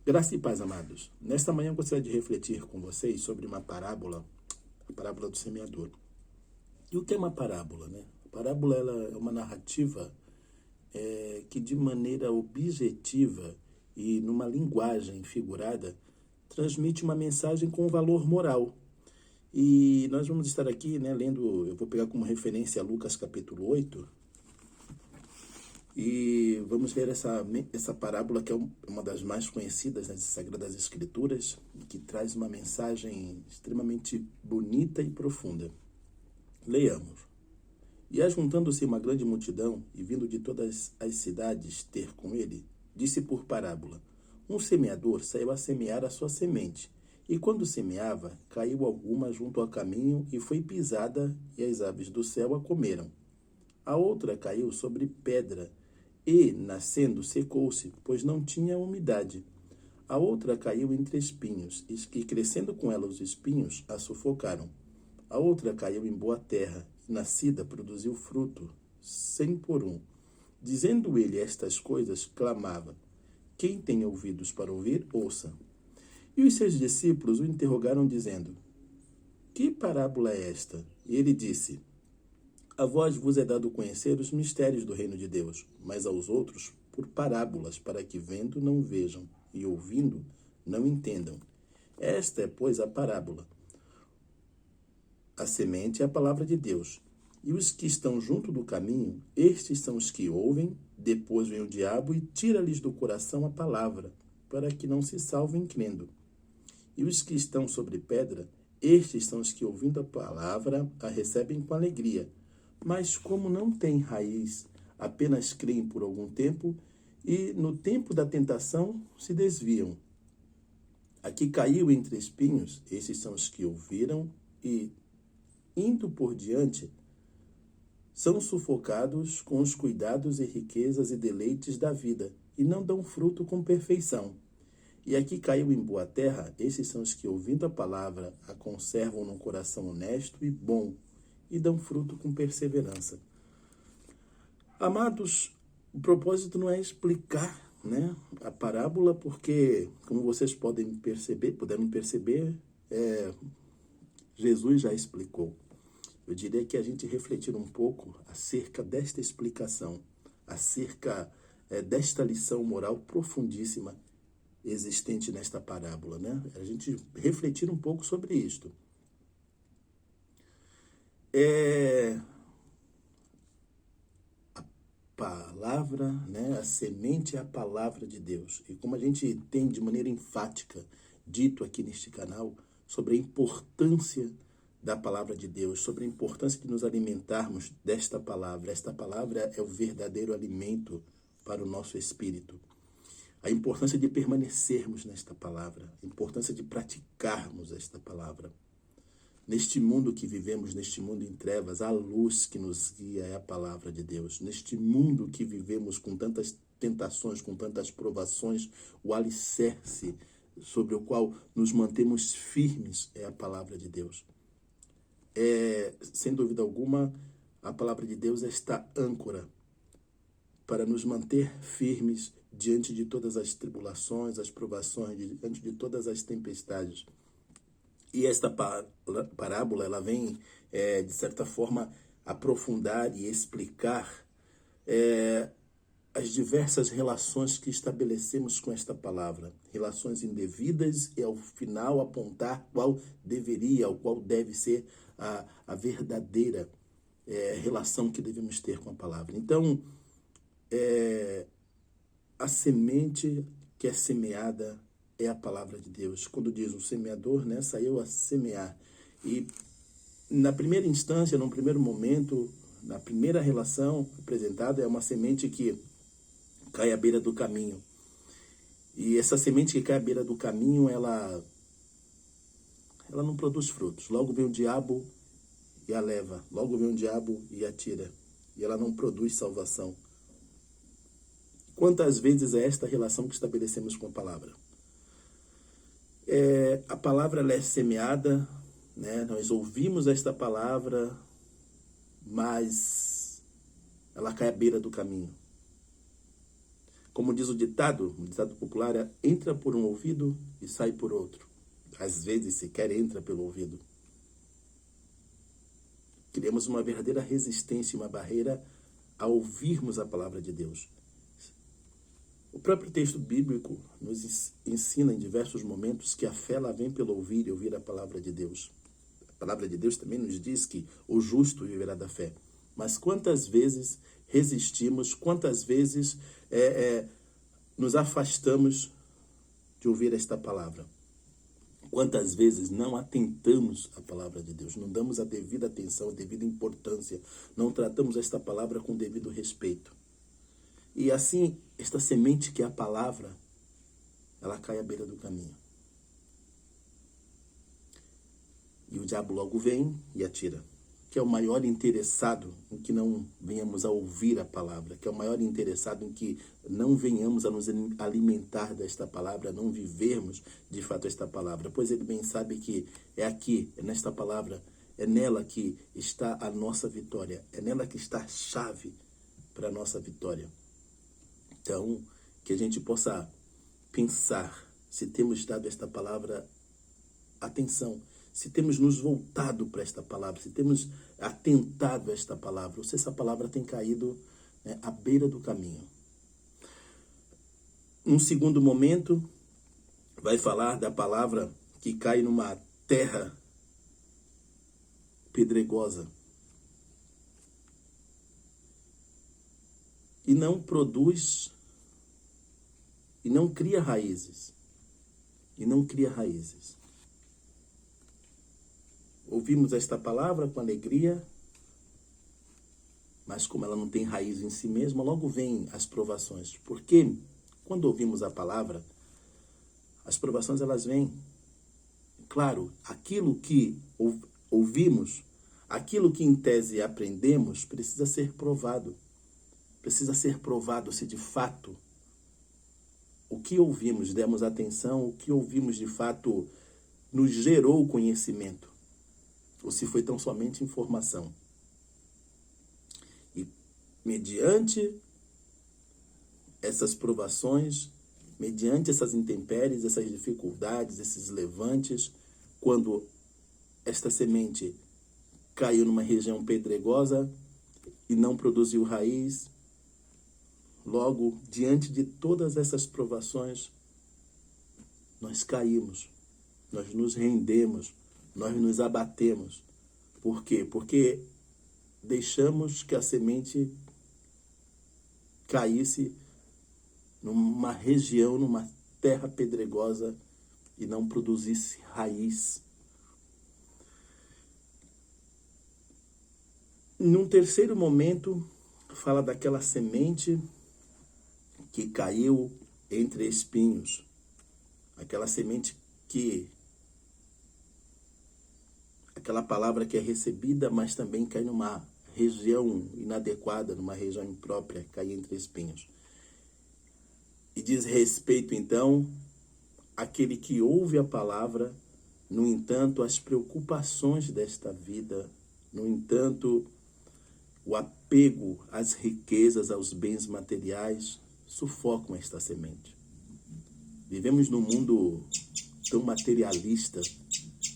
Graça e paz, amados. Nesta manhã eu gostaria de refletir com vocês sobre uma parábola, a parábola do semeador. E o que é uma parábola, né? A parábola ela é uma narrativa que de maneira objetiva e numa linguagem figurada transmite uma mensagem com valor moral. E nós vamos estar aqui, né, lendo, eu vou pegar como referência Lucas capítulo 8, e vamos ver essa parábola que é uma das mais conhecidas nas Sagradas Escrituras, que traz uma mensagem extremamente bonita e profunda. Leiamos. E ajuntando-se uma grande multidão, e vindo de todas as cidades ter com ele, disse por parábola: um semeador saiu a semear a sua semente, e quando semeava, caiu alguma junto ao caminho, e foi pisada, e as aves do céu a comeram. A outra caiu sobre pedra, e, nascendo, secou-se, pois não tinha umidade. A outra caiu entre espinhos, e crescendo com ela os espinhos, a sufocaram. A outra caiu em boa terra, e nascida produziu fruto, 100 por um. Dizendo ele estas coisas, clamava: quem tem ouvidos para ouvir, ouça. E os seus discípulos o interrogaram, dizendo: que parábola é esta? E ele disse: a vós vos é dado conhecer os mistérios do reino de Deus, mas aos outros por parábolas, para que vendo não vejam, e ouvindo não entendam. Esta é, pois, a parábola. A semente é a palavra de Deus. E os que estão junto do caminho, estes são os que ouvem, depois vem o diabo e tira-lhes do coração a palavra, para que não se salvem crendo. E os que estão sobre pedra, estes são os que, ouvindo a palavra, a recebem com alegria. Mas como não têm raiz, apenas creem por algum tempo, e no tempo da tentação se desviam. A que caiu entre espinhos, esses são os que ouviram e, indo por diante, são sufocados com os cuidados e riquezas e deleites da vida, e não dão fruto com perfeição. E a que caiu em boa terra, esses são os que, ouvindo a palavra, a conservam num coração honesto e bom, e dão fruto com perseverança. Amados, o propósito não é explicar, né, a parábola, porque, como vocês puderam perceber, Jesus já explicou. Eu diria que a gente refletir um pouco acerca desta explicação, acerca desta lição moral profundíssima existente nesta parábola, né? A gente refletir um pouco sobre isto. A palavra, né? A semente é a palavra de Deus. E como a gente tem de maneira enfática dito aqui neste canal sobre a importância da palavra de Deus, sobre a importância de nos alimentarmos desta palavra. Esta palavra é o verdadeiro alimento para o nosso espírito. A importância de permanecermos nesta palavra, a importância de praticarmos esta palavra. Neste mundo que vivemos, neste mundo em trevas, a luz que nos guia é a palavra de Deus. Neste mundo que vivemos com tantas tentações, com tantas provações, o alicerce sobre o qual nos mantemos firmes é a palavra de Deus. Sem dúvida alguma, a palavra de Deus é esta âncora para nos manter firmes diante de todas as tribulações, as provações, diante de todas as tempestades. E esta parábola, ela vem, de certa forma, aprofundar e explicar as diversas relações que estabelecemos com esta palavra. Relações indevidas e, ao final, apontar qual deve ser a verdadeira relação que devemos ter com a palavra. Então, a semente que é semeada é a palavra de Deus. Quando diz o semeador, né, saiu a semear. E na primeira instância, num primeiro momento, na primeira relação apresentada, é uma semente que cai à beira do caminho. E essa semente que cai à beira do caminho, ela não produz frutos. Logo vem o diabo e a leva. Logo vem o diabo e a tira. E ela não produz salvação. Quantas vezes é esta relação que estabelecemos com a palavra? A palavra ela é semeada, né? Nós ouvimos esta palavra, mas ela cai à beira do caminho. Como diz o ditado popular, entra por um ouvido e sai por outro. Às vezes sequer entra pelo ouvido. Criamos uma verdadeira resistência, uma barreira a ouvirmos a palavra de Deus. O próprio texto bíblico nos ensina em diversos momentos que a fé ela vem pelo ouvir e ouvir a palavra de Deus. A palavra de Deus também nos diz que o justo viverá da fé. Mas quantas vezes resistimos, quantas vezes nos afastamos de ouvir esta palavra? Quantas vezes não atentamos à palavra de Deus, não damos a devida atenção, a devida importância, não tratamos esta palavra com devido respeito. E assim, esta semente que é a palavra, ela cai à beira do caminho. E o diabo logo vem e atira, que é o maior interessado em que não venhamos a ouvir a palavra, que é o maior interessado em que não venhamos a nos alimentar desta palavra, não vivermos de fato esta palavra, pois ele bem sabe que é aqui, é nesta palavra, é nela que está a nossa vitória, é nela que está a chave para a nossa vitória. Então, que a gente possa pensar se temos dado esta palavra atenção, se temos nos voltado para esta palavra, se temos atentado a esta palavra, ou se essa palavra tem caído à beira do caminho. Num segundo momento, vai falar da palavra que cai numa terra pedregosa e não produz, e não cria raízes, Ouvimos esta palavra com alegria, mas como ela não tem raiz em si mesma, logo vem as provações. Porque quando ouvimos a palavra, as provações elas vêm. Claro, aquilo que ouvimos, aquilo que em tese aprendemos, precisa ser provado. Precisa ser provado se de fato o que ouvimos, demos atenção, o que ouvimos de fato nos gerou conhecimento. Ou se foi tão somente informação. E mediante essas provações, mediante essas intempéries, essas dificuldades, esses levantes, quando esta semente caiu numa região pedregosa e não produziu raiz, logo, diante de todas essas provações, nós caímos, nós nos rendemos, nós nos abatemos. Por quê? Porque deixamos que a semente caísse numa região, numa terra pedregosa e não produzisse raiz. Num terceiro momento, fala daquela semente que caiu entre espinhos. Aquela semente aquela palavra que é recebida, mas também cai numa região inadequada, numa região imprópria, cai entre espinhos. E diz respeito, então, àquele que ouve a palavra, no entanto, as preocupações desta vida, no entanto, o apego às riquezas, aos bens materiais, sufocam esta semente. Vivemos num mundo tão materialista,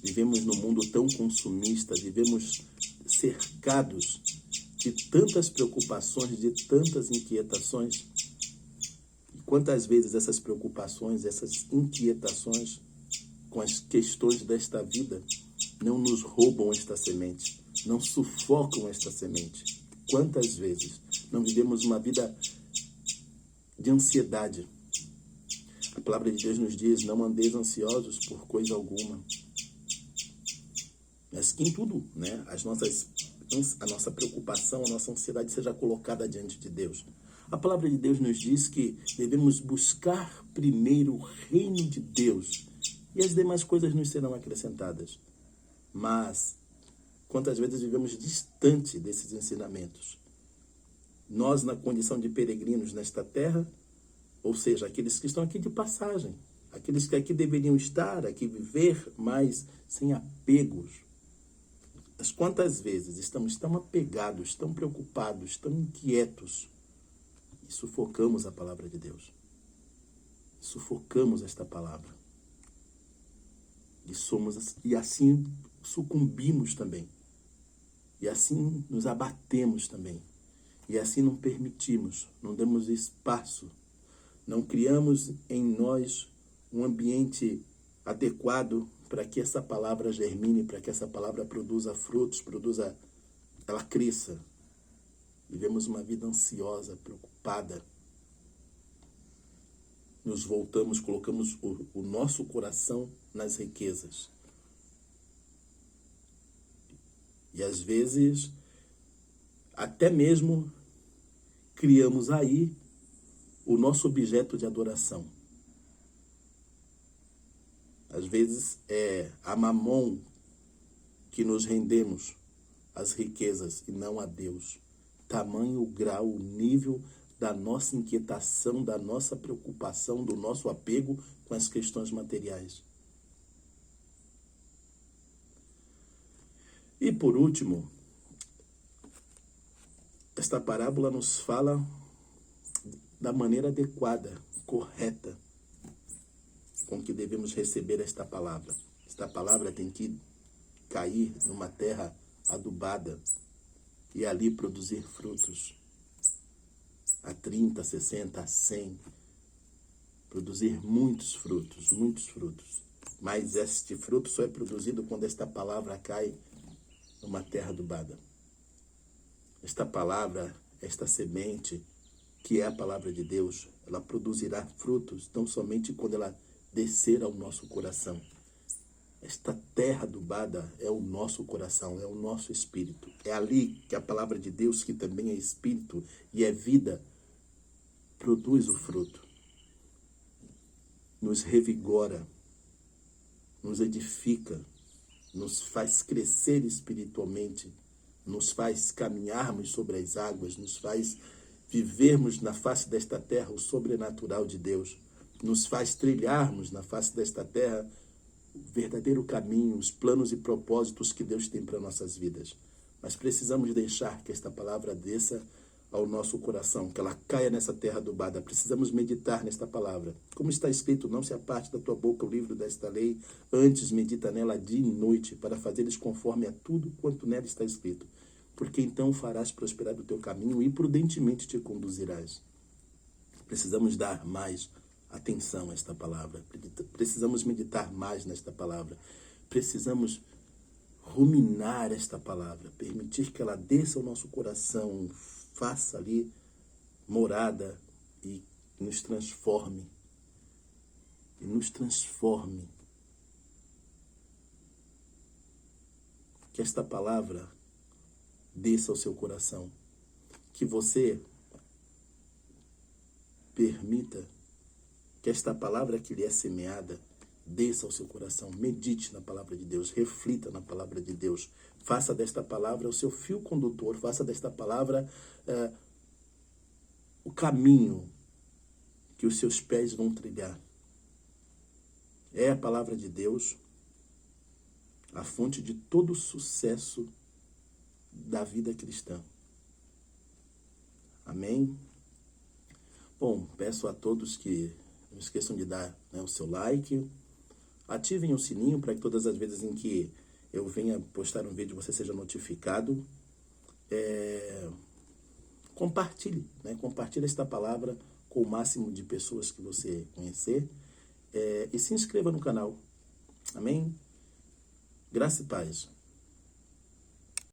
vivemos num mundo tão consumista, vivemos cercados de tantas preocupações, de tantas inquietações. E quantas vezes essas preocupações, essas inquietações com as questões desta vida não nos roubam esta semente, não sufocam esta semente. Quantas vezes não vivemos uma vida de ansiedade? A palavra de Deus nos diz, não andeis ansiosos por coisa alguma. Mas que em tudo, né, a nossa preocupação, a nossa ansiedade seja colocada diante de Deus. A palavra de Deus nos diz que devemos buscar primeiro o reino de Deus e as demais coisas nos serão acrescentadas. Mas quantas vezes vivemos distante desses ensinamentos? Nós, na condição de peregrinos nesta terra, ou seja, aqueles que estão aqui de passagem, aqueles que aqui deveriam estar, aqui viver, mas sem apegos. Mas quantas vezes estamos tão apegados, tão preocupados, tão inquietos, e sufocamos a palavra de Deus. Sufocamos esta palavra. E assim sucumbimos também. E assim nos abatemos também. E assim não permitimos, não damos espaço, não criamos em nós um ambiente adequado para que essa palavra germine, para que essa palavra produza frutos, ela cresça. Vivemos uma vida ansiosa, preocupada. Nos voltamos, colocamos o nosso coração nas riquezas. E às vezes, até mesmo, criamos aí o nosso objeto de adoração. Às vezes é a Mamon que nos rendemos às riquezas e não a Deus. Tamanho o grau, o nível da nossa inquietação, da nossa preocupação, do nosso apego com as questões materiais. E por último, esta parábola nos fala da maneira adequada, correta, com que devemos receber esta palavra. Esta palavra tem que cair numa terra adubada e ali produzir frutos. A 30, 60, a 100. Produzir muitos frutos, muitos frutos. Mas este fruto só é produzido quando esta palavra cai numa terra adubada. Esta palavra, esta semente, que é a palavra de Deus, ela produzirá frutos tão somente quando ela descer ao nosso coração. Esta terra adubada é o nosso coração, é o nosso espírito. É ali que a palavra de Deus, que também é espírito e é vida, produz o fruto. Nos revigora, nos edifica, nos faz crescer espiritualmente, nos faz caminharmos sobre as águas, nos faz vivermos na face desta terra o sobrenatural de Deus, nos faz trilharmos na face desta terra o verdadeiro caminho, os planos e propósitos que Deus tem para nossas vidas. Mas precisamos deixar que esta palavra desça ao nosso coração, que ela caia nessa terra adubada. Precisamos meditar nesta palavra. Como está escrito, não se aparte da tua boca o livro desta lei, antes medita nela dia e noite, para fazeres conforme a tudo quanto nela está escrito. Porque então farás prosperar o teu caminho e prudentemente te conduzirás. Precisamos dar mais atenção a esta palavra. Precisamos meditar mais nesta palavra. Precisamos ruminar esta palavra, permitir que ela desça ao nosso coração, faça ali morada e nos transforme. E nos transforme. Que esta palavra desça ao seu coração. Que você permita que esta palavra que lhe é semeada desça ao seu coração. Medite na palavra de Deus, reflita na palavra de Deus. Faça desta palavra o seu fio condutor, faça desta palavra o caminho que os seus pés vão trilhar. É a palavra de Deus a fonte de todo o sucesso da vida cristã. Amém? Bom, peço a todos que não esqueçam de dar o seu like, ativem o sininho para que todas as vezes em que eu venha postar um vídeo você seja notificado. Compartilhe, compartilhe esta palavra com o máximo de pessoas que você conhecer, e se inscreva no canal. Amém? Graça e paz.